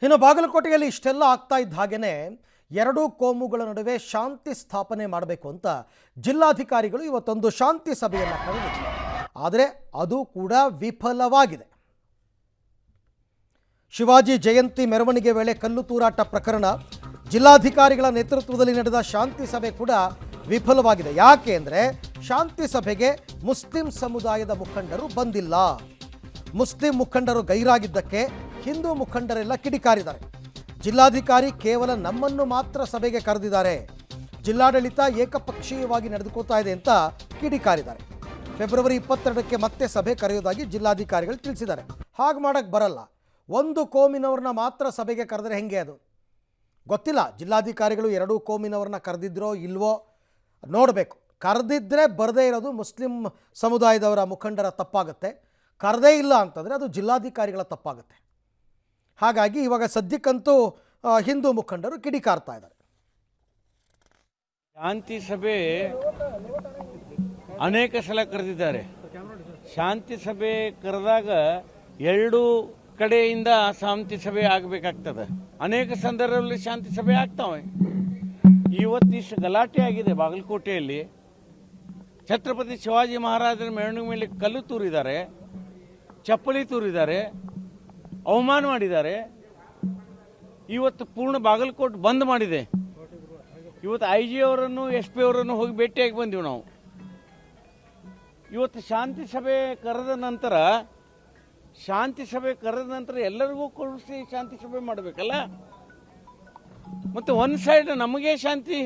ಇನ್ನು ಬಾಗಲಕೋಟೆಯಲ್ಲಿ ಇಷ್ಟೆಲ್ಲ ಆಗ್ತಾ ಇದ್ದ ಹಾಗೇನೆ ಎರಡೂ ಕೋಮುಗಳ ನಡುವೆ ಶಾಂತಿ ಸ್ಥಾಪನೆ ಮಾಡಬೇಕು ಅಂತ ಜಿಲ್ಲಾಧಿಕಾರಿಗಳು ಇವತ್ತೊಂದು ಶಾಂತಿ ಸಭೆಯನ್ನು ಕರೆದಿದ್ದಾರೆ. ಆದರೆ ಅದು ಕೂಡ ವಿಫಲವಾಗಿದೆ. ಶಿವಾಜಿ ಜಯಂತಿ ಮೆರವಣಿಗೆ ವೇಳೆ ಕಲ್ಲು ತೂರಾಟ ಪ್ರಕರಣ ಜಿಲ್ಲಾಧಿಕಾರಿಗಳ ನೇತೃತ್ವದಲ್ಲಿ ನಡೆದ ಶಾಂತಿ ಸಭೆ ಕೂಡ ವಿಫಲವಾಗಿದೆ. ಯಾಕೆ ಅಂದರೆ ಶಾಂತಿ ಸಭೆಗೆ ಮುಸ್ಲಿಂ ಸಮುದಾಯದ ಮುಖಂಡರು ಬಂದಿಲ್ಲ. ಮುಸ್ಲಿಂ ಮುಖಂಡರು ಗೈರಾಗಿದ್ದಕ್ಕೆ ಹಿಂದೂ ಮುಖಂಡರೆಲ್ಲ ಕಿಡಿಕಾರಿದ್ದಾರೆ. ಜಿಲ್ಲಾಧಿಕಾರಿ ಕೇವಲ ನಮ್ಮನ್ನು ಮಾತ್ರ ಸಭೆಗೆ ಕರೆದಿದ್ದಾರೆ, ಜಿಲ್ಲಾಡಳಿತ ಏಕಪಕ್ಷೀಯವಾಗಿ ನಡೆದುಕೋತಾ ಇದೆ ಅಂತ ಕಿಡಿಕಾರಿದ್ದಾರೆ. ಫೆಬ್ರವರಿ 22ಕ್ಕೆ ಮತ್ತೆ ಸಭೆ ಕರೆಯೋದಾಗಿ ಜಿಲ್ಲಾಧಿಕಾರಿಗಳು ತಿಳಿಸಿದ್ದಾರೆ. ಹಾಗೆ ಮಾಡೋಕ್ಕೆ ಬರಲ್ಲ. ಒಂದು ಕೋಮಿನವ್ರನ್ನ ಮಾತ್ರ ಸಭೆಗೆ ಕರೆದ್ರೆ ಹೆಂಗೆ? ಅದು ಗೊತ್ತಿಲ್ಲ. ಜಿಲ್ಲಾಧಿಕಾರಿಗಳು ಎರಡೂ ಕೋಮಿನವ್ರನ್ನ ಕರೆದಿದ್ರೋ ಇಲ್ವೋ ನೋಡಬೇಕು. ಕರೆದಿದ್ದರೆ ಬರದೇ ಇರೋದು ಮುಸ್ಲಿಂ ಸಮುದಾಯದವರ ಮುಖಂಡರ ತಪ್ಪಾಗುತ್ತೆ. ಕರೆದೇ ಇಲ್ಲ ಅಂತಂದರೆ ಅದು ಜಿಲ್ಲಾಧಿಕಾರಿಗಳ ತಪ್ಪಾಗುತ್ತೆ. ಹಾಗಾಗಿ ಇವಾಗ ಸದ್ಯಕ್ಕಂತೂ ಹಿಂದೂ ಮುಖಂಡರು ಕಿಡಿಕಾರ್ತಾ ಇದ್ದಾರೆ. ಶಾಂತಿ ಸಭೆ ಅನೇಕ ಸಲ ಕರೆದಿದ್ದಾರೆ. ಶಾಂತಿ ಸಭೆ ಕರೆದಾಗ ಎರಡೂ ಕಡೆಯಿಂದ ಶಾಂತಿ ಸಭೆ ಆಗಬೇಕಾಗ್ತದೆ. ಅನೇಕ ಸಂದರ್ಭದಲ್ಲಿ ಶಾಂತಿ ಸಭೆ ಆಗ್ತಾವೆ. ಇವತ್ತಿಷ್ಟು ಗಲಾಟೆ ಆಗಿದೆ ಬಾಗಲಕೋಟೆಯಲ್ಲಿ. ಛತ್ರಪತಿ ಶಿವಾಜಿ ಮಹಾರಾಜರ ಮೆರವಣಿಗೆ ಮೇಲೆ ಕಲ್ಲು ತೂರಿದ್ದಾರೆ, ಚಪ್ಪಲಿ ತೂರಿದ್ದಾರೆ, ಅವಮಾನ ಮಾಡಿದ್ದಾರೆ. ಇವತ್ತು ಪೂರ್ಣ ಬಾಗಲಕೋಟೆ ಬಂದ್ ಮಾಡಿದೆ. ಇವತ್ತು IG ಅವರನ್ನು SP ಅವರನ್ನು ಹೋಗಿ ಭೇಟಿಯಾಗಿ ಬಂದೀವಿ ನಾವು. ಇವತ್ತು ಶಾಂತಿ ಸಭೆ ಕರೆದ ನಂತರ ಎಲ್ಲರಿಗೂ ಕೊಡಿಸಿ ಶಾಂತಿ ಸಭೆ ಮಾಡಬೇಕಲ್ಲ. ಮತ್ತು ಒಂದು ಸೈಡ್ ನಮಗೆ ಶಾಂತಿ